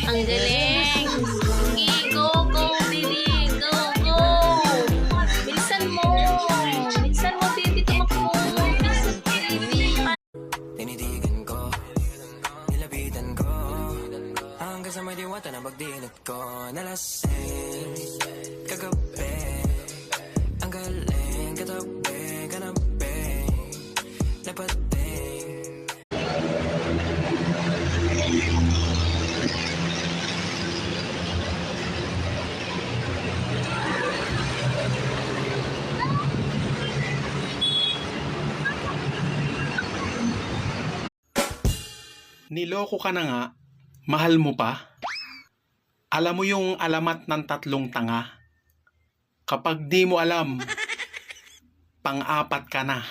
Ang galing. Sige, go, go, baby. Go, go. Bilisan mo. Bilisan mo, baby. Tumakbo. Bilisan, baby. Tinitigan ko, nilapitan ko, hanggang sa may diwata na pagdinat ko. Nalasing, kagabi, ang galing, katabi, kanabi, napating. Niloko ka na nga, mahal mo pa? Alam mo yung alamat ng tatlong tanga? Kapag di mo alam, pang-apat ka na.